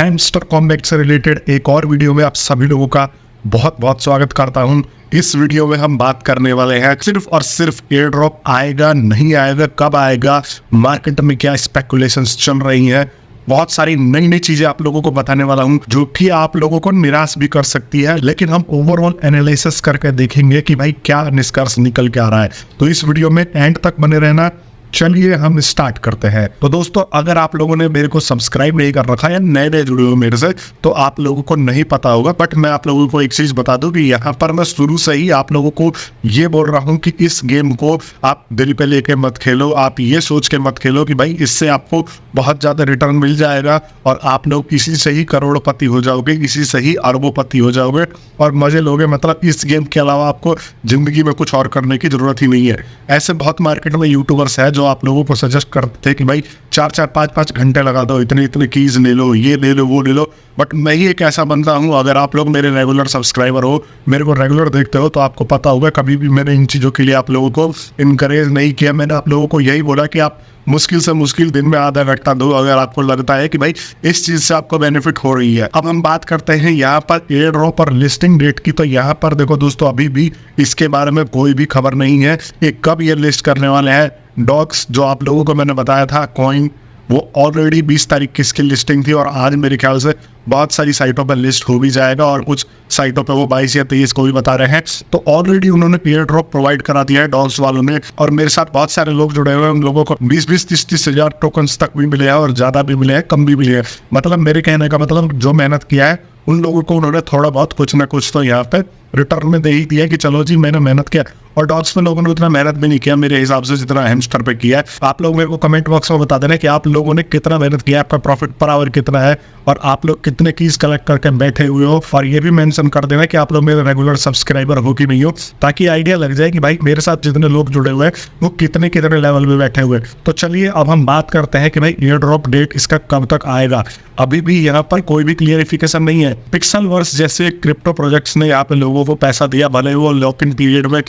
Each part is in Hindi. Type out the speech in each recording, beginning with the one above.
हैमस्टर कॉम्बैट से रिलेटेड एक और वीडियो में आप सभी लोगों का बहुत बहुत स्वागत करता हूं। इस वीडियो में हम बात करने वाले हैं सिर्फ और सिर्फ एयर ड्रॉप आएगा नहीं आएगा, कब आएगा, मार्केट में क्या स्पेकुलेशंस चल रही हैं, बहुत सारी नई नई चीजें आप लोगों को बताने वाला हूं जो कि आप लोगों को निराश भी कर सकती है, लेकिन हम ओवरऑल एनालिसिस करके देखेंगे कि भाई क्या निष्कर्ष निकल के आ रहा है। तो इस वीडियो में एंड तक बने रहना। चलिए हम स्टार्ट करते हैं। तो दोस्तों, अगर आप लोगों ने मेरे को सब्सक्राइब नहीं कर रखा है, नए नए जुड़े हो मेरे से, तो आप लोगों को नहीं पता होगा, बट मैं आप लोगों को एक चीज बता दूं कि यहाँ पर मैं शुरू से ही आप लोगों को ये बोल रहा हूँ कि इस गेम को आप दिल पे लेके मत खेलो, आप ये सोच के मत खेलो कि भाई इससे आपको बहुत ज्यादा रिटर्न मिल जाएगा और आप लोग इसी से ही करोड़पति हो जाओगे, इसी से ही अरबोपति हो जाओगे और मजे लोगे। मतलब इस गेम के अलावा आपको जिंदगी में कुछ और करने की जरूरत ही नहीं है। ऐसे बहुत मार्केट में यूट्यूबर्स है जो आप लोगों को सजेस्ट करते थे कि भाई 4-4 5-5 घंटे लगा दो, इतने कीज ले लो, ये ले लो, वो ले लो। बट मैं ही एक ऐसा बंदा हूँ, अगर आप लोग मेरे रेगुलर सब्सक्राइबर हो, मेरे को रेगुलर देखते हो, तो आपको पता होगा कभी भी मैंने इन चीज़ों के लिए आप लोगों को इनकरेज नहीं किया। मैंने आप लोगों को यही बोला कि आप मुश्किल से मुश्किल दिन में आधा घंटा दो, अगर आपको लगता है कि भाई इस चीज़ से आपको बेनिफिट हो रही है। अब हम बात करते हैं यहाँ पर एयर ड्रॉप और लिस्टिंग डेट की। तो यहाँ पर देखो दोस्तों, अभी भी इसके बारे में कोई भी खबर नहीं है कि कब ये लिस्ट करने वाले हैं। डॉक्स जो आप लोगों को मैंने बताया था कॉइन, वो ऑलरेडी 20 तारीख की इसकी लिस्टिंग थी और आज मेरे ख्याल से बहुत सारी साइटों पर लिस्ट हो भी जाएगा और कुछ साइटों पर वो 22 या 23 को भी बता रहे हैं। तो ऑलरेडी उन्होंने एयर ड्रॉप प्रोवाइड करा दिया है डॉग्स वालों ने, और मेरे साथ बहुत सारे लोग जुड़े हुए हैं। उन लोगों को 20-20, 30-30 हजार टोकन्स तक भी मिले हैं और ज़्यादा भी मिले हैं, कम भी मिले हैं। मतलब मेरे कहने का मतलब जो मेहनत किया है उन लोगों को उन्होंने थोड़ा बहुत कुछ ना कुछ तो यहाँ पे रिटर्न में दे ही दिया कि चलो जी मैंने मेहनत किया। और डॉग्स में लोगों ने उतना मेहनत भी नहीं किया मेरे हिसाब से जितना हैमस्टर पे किया है। आप लोग मेरे को कमेंट बॉक्स में बता देना कि आप लोगों ने कितना मेहनत किया, आपका प्रॉफिट पर आवर कितना है और आप लोग कितने कीज कलेक्ट करके बैठे हुए हो। और ये भी मेंशन कर देना कि आप लोग मेरे रेगुलर सब्सक्राइबर हो कि नहीं हो, ताकि आइडिया लग जाए कि भाई मेरे साथ जितने लोग जुड़े हुए हैं वो कितने कितने लेवल में बैठे हुए। तो चलिए अब हम बात करते हैं कि भाई एयर ड्रॉप डेट इसका कब तक आएगा। अभी भी यहाँ पर कोई भी क्लियरिफिकेशन नहीं है। पिक्सेलवर्स जैसे क्रिप्टो प्रोजेक्ट्स ने यहाँ पे लोगों को पैसा दिया, भले वो लॉक इन पीरियड में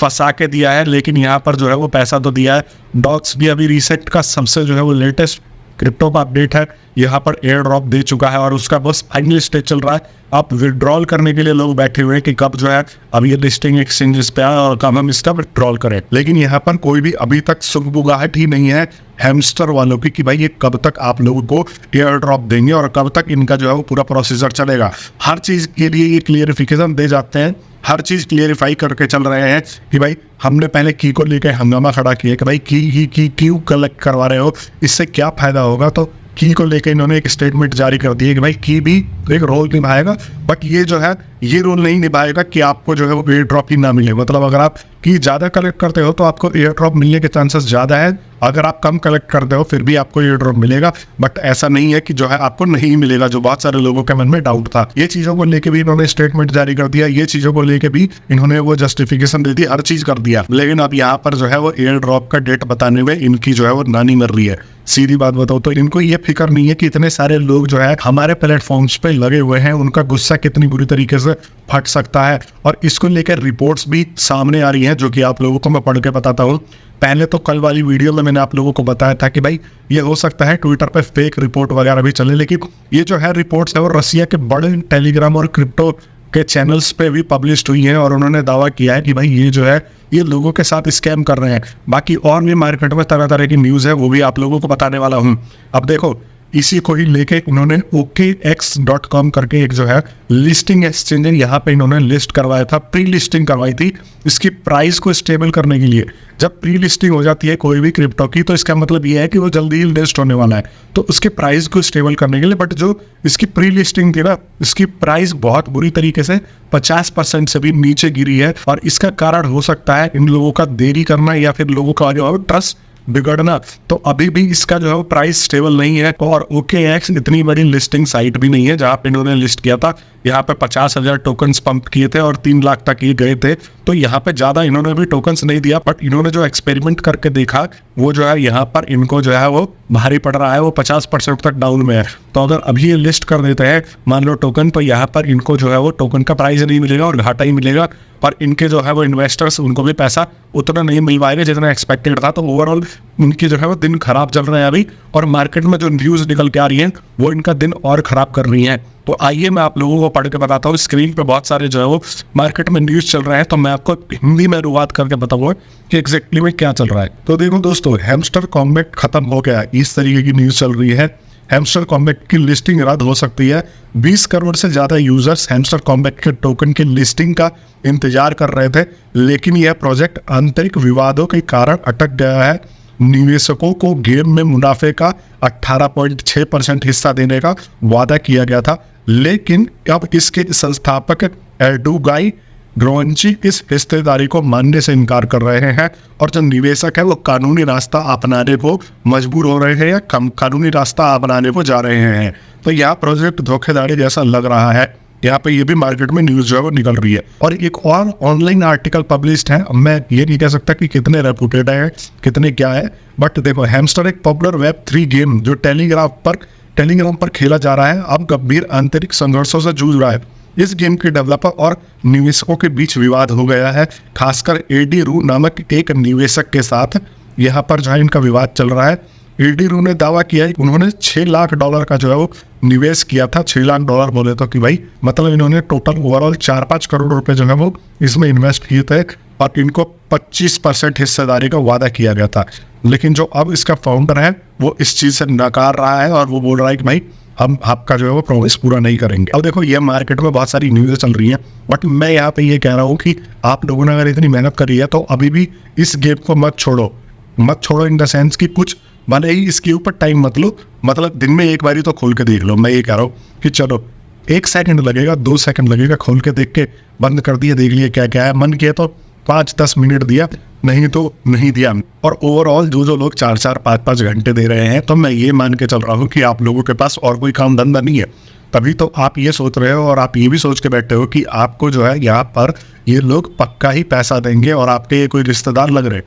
फंसा के दिया है, लेकिन यहाँ पर जो है वो पैसा तो दिया है। डॉक्स भी अभी रीसेट का सबसे जो है वो लेटेस्ट क्रिप्टो का अपडेट है, यहाँ पर एयर ड्रॉप दे चुका है और उसका बस फाइनल स्टेज चल रहा है। अब विड्रॉल करने के लिए लोग बैठे हुए हैं कि कब जो है अब ये लिस्टिंग एक्सचेंजेस पे आए और कब हम इसका विड्रॉल करें। लेकिन यहाँ पर कोई भी अभी तक सुगबुगाहट ही नहीं है हैमस्टर वालों की कि भाई ये कब तक आप लोगों को एयर ड्रॉप देंगे और कब तक इनका जो है वो पूरा प्रोसीजर चलेगा। हर चीज़ के लिए ये क्लियरिफिकेशन दे जाते हैं, हर चीज़ क्लियरिफाई करके चल रहे हैं कि भाई हमने पहले की को लेकर हंगामा खड़ा किया कि भाई की क्यों कलेक्ट करवा रहे हो, इससे क्या फ़ायदा होगा। तो की को लेकर इन्होंने एक स्टेटमेंट जारी कर दी है कि भाई की भी एक रोल निभाएगा, बट ये जो है ये रोल नहीं निभाएगा कि आपको जो है वो एयर ड्रॉप ही ना मिले। मतलब अगर आप की ज़्यादा कलेक्ट करते हो तो आपको एयर ड्रॉप मिलने के चांसेस ज़्यादा है, अगर आप कम कलेक्ट करते हो फिर भी आपको एयर ड्रॉप मिलेगा। बट ऐसा नहीं है कि जो है आपको नहीं मिलेगा, जो बहुत सारे लोगों के मन में डाउट था। ये चीज़ों को लेके भी इन्होंने स्टेटमेंट जारी कर दिया, ये चीज़ों को लेके भी इन्होंने वो जस्टिफिकेशन दे दी, हर चीज़ कर दिया। लेकिन अब यहाँ पर जो है वो एयर ड्रॉप का डेट बताने में इनकी जो है वो नानी मर रही है। सीधी बात बताओ तो इनको ये फिक्र नहीं है कि इतने सारे लोग जो है हमारे प्लेटफॉर्म्स पे लगे हुए हैं, उनका गुस्सा कितनी बुरी तरीके से फट सकता है। और इसको लेकर रिपोर्ट्स भी सामने आ रही हैं जो कि आप लोगों को मैं पढ़ के बताता हूँ। पहले तो कल वाली वीडियो में मैंने आप लोगों को बताया था कि भाई ये हो सकता है ट्विटर पे फेक रिपोर्ट वगैरह भी चले, लेकिन ये जो है रिपोर्ट्स है वो रसिया के बड़े टेलीग्राम और क्रिप्टो के चैनल्स पे भी पब्लिश हुई हैं और उन्होंने दावा किया है कि भाई ये जो है ये लोगों के साथ स्कैम कर रहे हैं। बाकी और भी मार्केट में तरह तरह की न्यूज़ है, वो भी आप लोगों को बताने वाला हूँ। अब देखो, इसी को ही लेके उन्होंने OKX.com करके एक जो है लिस्टिंग एक्सचेंज यहाँ पे इन्होंने लिस्ट करवाया था, प्री लिस्टिंग करवाई थी इसकी प्राइस को स्टेबल करने के लिए। जब प्री लिस्टिंग हो जाती है कोई भी क्रिप्टो की तो इसका मतलब ये है कि वो जल्दी ही लिस्ट होने वाला है, तो उसके प्राइस को स्टेबल करने के लिए। बट जो इसकी प्री लिस्टिंग थी ना, इसकी प्राइस बहुत बुरी तरीके से 50% से भी नीचे गिरी है और इसका कारण हो सकता है इन लोगों का देरी करना या फिर लोगों का जो है ट्रस्ट बिगड़ना। तो अभी भी इसका जो है वो प्राइस स्टेबल नहीं है और OKX इतनी बड़ी लिस्टिंग साइट भी नहीं है जहाँ पे इन्होंने लिस्ट किया था। यहाँ पे 50,000 टोकन्स पंप किए थे और 3 लाख तक ये गए थे, तो यहाँ पे ज़्यादा इन्होंने भी टोकन्स नहीं दिया। बट इन्होंने जो एक्सपेरिमेंट करके देखा वो जो है यहाँ पर इनको जो है वो भारी पड़ रहा है, वो 50% तक डाउन में है। तो अगर अभी ये लिस्ट कर देते हैं मान लो टोकन, तो यहाँ पर इनको जो है वो टोकन का प्राइस नहीं मिलेगा और घाटा ही मिलेगा और इनके जो है वो इन्वेस्टर्स उनको भी पैसा उतना नहीं मिल पाएगा जितना एक्सपेक्टेड था। तो ओवरऑल उनकी जो है वो दिन खराब चल रहे हैं अभी, और मार्केट में जो न्यूज़ निकल के आ रही है वो इनका दिन और खराब कर रही है। तो आइए मैं आप लोगों को पढ़ के बताता हूँ। स्क्रीन पे बहुत सारे जो है वो मार्केट में न्यूज़ चल रहे हैं, तो मैं आपको हिंदी में अनुवाद करके बताऊंगा कि एग्जैक्टली में क्या चल रहा है। तो देखो दोस्तों, हैमस्टर कॉम्बैट खत्म हो गया, इस तरीके की न्यूज़ चल रही है। हैमस्टर कॉम्बैट की लिस्टिंग रद्द हो सकती है। 20 करोड़ से ज़्यादा यूजर्स हैमस्टर कॉम्बैट के टोकन की लिस्टिंग का इंतजार कर रहे थे, लेकिन यह प्रोजेक्ट आंतरिक विवादों के कारण अटक गया है। निवेशकों को गेम में मुनाफे का 18.6% हिस्सा देने का वादा किया गया था, लेकिन अब इसके संस्थापक एडुगाई ग्रोंची इस हिस्सेदारी को मानने से इनकार कर रहे हैं, और जो निवेशक है वो कानूनी रास्ता अपनाने को मजबूर हो रहे हैं या कानूनी रास्ता अपनाने को जा रहे हैं। तो यह प्रोजेक्ट धोखेधाड़ी जैसा लग रहा है। यहाँ पे ये भी मार्केट में न्यूज़ जो है वो निकल रही है। और एक और ऑनलाइन आर्टिकल पब्लिश्ड है, मैं ये नहीं कह सकता कि कितने रेपुटेड है, कितने क्या है, बट देखो, हैमस्टर एक पॉपुलर वेब 3 गेम जो टेलीग्राम पर खेला जा रहा है, अब गंभीर आंतरिक संघर्षों से जूझ रहा है। इस गेम के डेवलपर और निवेशकों के बीच विवाद हो गया है, खासकर एडी रू नामक एक निवेशक के साथ। यहाँ पर जो है इनका विवाद चल रहा है। एडी रू ने दावा किया है कि उन्होंने $6 लाख का जो है वो निवेश किया था। $6 लाख बोले तो कि भाई मतलब इन्होंने टोटल ओवरऑल 4-5 करोड़ रुपए जो है वो इसमें इन्वेस्ट किए थे, और इनको 25% हिस्सेदारी का वादा किया गया था। लेकिन जो अब इसका फाउंडर है वो इस चीज़ से नकार रहा है, और वो बोल रहा है कि भाई हम आपका जो है वो प्रॉमिस पूरा नहीं करेंगे। अब देखो, ये मार्केट में बहुत सारी न्यूज़ चल रही हैं, बट मैं यहाँ पे ये कह रहा हूँ कि आप लोगों ने अगर इतनी मेहनत करी है तो अभी भी इस गेम को मत छोड़ो इन द सेंस कि कुछ भले ही इसके ऊपर टाइम मत लो, मतलब दिन में एक बारी तो खोल के देख लो। मैं ये कह रहा हूँ कि चलो 1 सेकंड लगेगा, 2 सेकंड लगेगा, खोल के देख के बंद कर दिया, देख लिया क्या क्या है, मन किया तो 5-10 मिनट दिया, नहीं तो नहीं दिया। और ओवरऑल जो लोग 4-4, 5-5 घंटे दे रहे हैं, तो मैं ये मान के चल रहा हूँ कि आप लोगों के पास और कोई काम धंधा नहीं है, तभी तो आप ये सोच रहे हो, और आप ये भी सोच के बैठे हो कि आपको जो है यहाँ पर ये लोग पक्का ही पैसा देंगे, और आपके ये कोई रिश्तेदार लग रहे।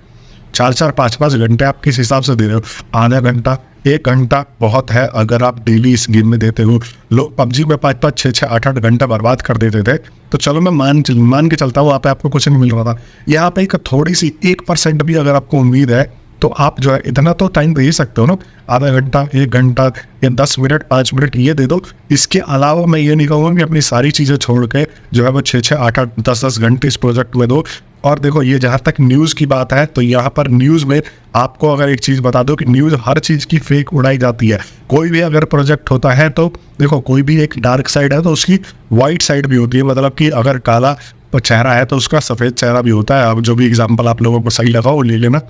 4-4, 5-5 घंटे आप किस हिसाब से दे रहे हो? आधा घंटा, 1 घंटा बहुत है अगर आप डेली इस गेम में देते हो। लोग पबजी में 5-5, 6-6, 8-8 घंटा बर्बाद कर देते थे, तो चलो मैं मान के चलता हूँ वहाँ पे आपको कुछ नहीं मिल रहा था। यहाँ पे एक थोड़ी सी 1% भी अगर आपको उम्मीद है तो आप जो है इतना तो टाइम दे ही सकते हो ना, आधा घंटा, 1 घंटा या 10 मिनट, 5 मिनट ये दे दो। इसके अलावा मैं ये नहीं कहूँगा कि अपनी सारी चीज़ें छोड़ के जो है वो 6-6, 8-8, 10-10 घंटे इस प्रोजेक्ट में दो। और देखो, ये जहाँ तक न्यूज़ की बात है, तो यहाँ पर न्यूज़ में आपको अगर एक चीज़ बता दो कि न्यूज़ हर चीज़ की फेक उड़ाई जाती है। कोई भी अगर प्रोजेक्ट होता है तो देखो, कोई भी एक डार्क साइड है तो उसकी वाइट साइड भी होती है, मतलब कि अगर काला चेहरा है तो उसका सफ़ेद चेहरा भी होता है। अब जो भी एग्जाम्पल आप लोगों को सही लगा वो ले लेना।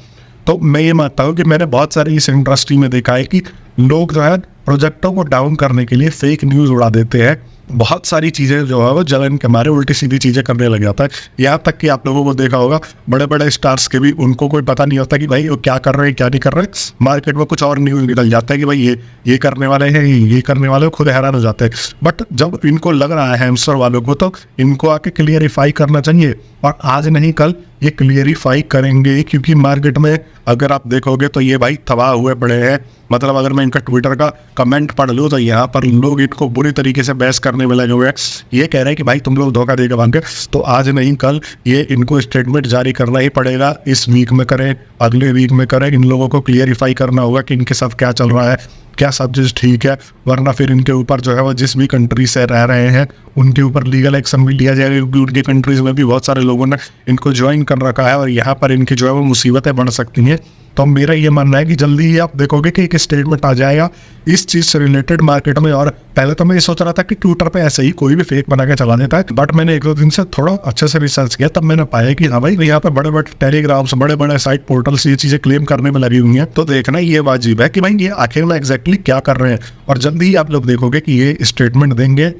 तो मैं ये मानता हूँ कि मैंने बहुत सारे इस इंडस्ट्री में देखा है कि लोग जो है प्रोजेक्टों को डाउन करने के लिए फेक न्यूज़ उड़ा देते हैं। बहुत सारी चीज़ें जो है वो जलन के मारे उल्टी सीधी चीज़ें करने लग जाता है। यहाँ तक कि आप लोगों को देखा होगा, बड़े बड़े स्टार्स के भी उनको कोई पता नहीं होता कि भाई वो क्या कर रहे हैं, क्या नहीं कर रहे। मार्केट में कुछ और न्यूज़ निकल जाता है कि भाई ये करने वाले हैं, ये करने वाले, खुद हैरान हो जाते हैं। बट जब इनको लग रहा है हैमस्टर वालों को, तो इनको आके क्लियरिफाई करना चाहिए, और आज नहीं कल ये क्लियरिफाई करेंगे। क्योंकि मार्केट में अगर आप देखोगे तो ये भाई तबाह हुए पड़े हैं। मतलब अगर मैं इनका ट्विटर का कमेंट पढ़ लूँ तो यहाँ पर लोग इनको बुरी तरीके से बहस करने में लगे हुए हैं। ये कह रहे हैं कि भाई तुम लोग धोखा देके मांगे, तो आज नहीं कल ये इनको स्टेटमेंट जारी करना ही पड़ेगा। इस वीक में करें, अगले वीक में करें, इन लोगों को क्लियरिफाई करना होगा कि इनके साथ क्या चल रहा है, क्या सब चीज़ ठीक है, वरना फिर इनके ऊपर जो है वो जिस भी कंट्री से रह रहे हैं उनके ऊपर लीगल एक्शन भी लिया जाएगा। क्योंकि उनके कंट्रीज में भी बहुत सारे लोगों ने इनको ज्वाइन कर रखा है, और यहाँ पर इनकी जो है वो मुसीबतें बढ़ सकती हैं। तो मेरा ये मानना है कि जल्दी ही आप देखोगे कि एक स्टेटमेंट आ जाएगा इस चीज़ से रिलेटेड मार्केट में। और पहले तो मैं ये सोच रहा था कि ट्विटर पे ऐसे ही कोई भी फेक बना के चला देता है, बट मैंने 1-2 दिन से थोड़ा अच्छे से रिसर्च किया, तब मैंने पाया कि हाँ भाई, यहाँ पे बड़े बड़े टेलीग्राम्स, बड़े बड़े साइट पोर्टल्स ये चीज़ें क्लेम करने में लगी हुई हैं। तो देखना ये वाजिब है कि भाई ये आखिर में एग्जैक्टली क्या कर रहे हैं। और जल्दी ही आप लोग देखोगे कि ये स्टेटमेंट देंगे,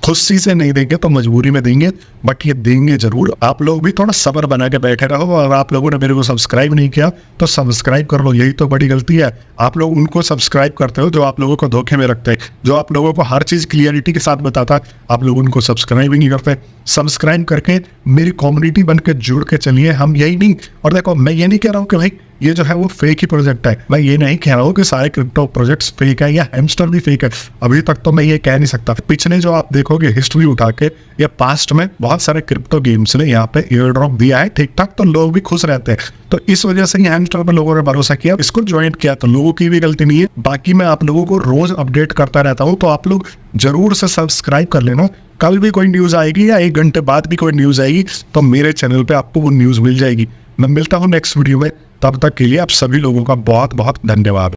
खुशी से नहीं देंगे तो मजबूरी में देंगे, बट ये देंगे जरूर। आप लोग भी थोड़ा सब्र बना के बैठे रहो, और आप लोगों ने मेरे को सब्सक्राइब नहीं किया तो सब्सक्राइब कर लो। यही तो बड़ी गलती है, आप लोग उनको सब्सक्राइब करते हो जो आप लोगों को धोखे में रखते हैं, जो आप लोगों को हर चीज़ क्लियरिटी के साथ बताता है, आप लोग उनको सब्सक्राइब ही नहीं करते। सब्सक्राइब करके मेरी कम्युनिटी बन के जुड़ के चलिए, हम यही नहीं। और देखो, मैं ये नहीं कह रहा हूँ कि भाई ये जो है वो फेक ही प्रोजेक्ट है। मैं ये नहीं कह रहा हूँ कि सारे क्रिप्टो प्रोजेक्ट्स फेक है या हैमस्टर भी फेक है, अभी तक तो मैं ये कह नहीं सकता। पिछले जो आप देखोगे हिस्ट्री उठा के या पास्ट में बहुत सारे क्रिप्टो गेम्स ने यहाँ पे एयर ड्रॉप दिया है ठीक ठाक, तो लोग भी खुश रहते हैं। तो इस वजह से हैमस्टर पर लोगों ने भरोसा किया, इसको ज्वाइन किया, तो लोगों की भी गलती नहीं है। बाकी मैं आप लोगों को रोज अपडेट करता रहता हूँ, तो आप लोग जरूर से सब्सक्राइब कर लेना। कल भी कोई न्यूज आएगी या 1 घंटे बाद भी कोई न्यूज आएगी तो मेरे चैनल पे आपको वो न्यूज मिल जाएगी। मैं मिलता हूँ नेक्स्ट वीडियो में, तब तक के लिए आप सभी लोगों का बहुत बहुत धन्यवाद।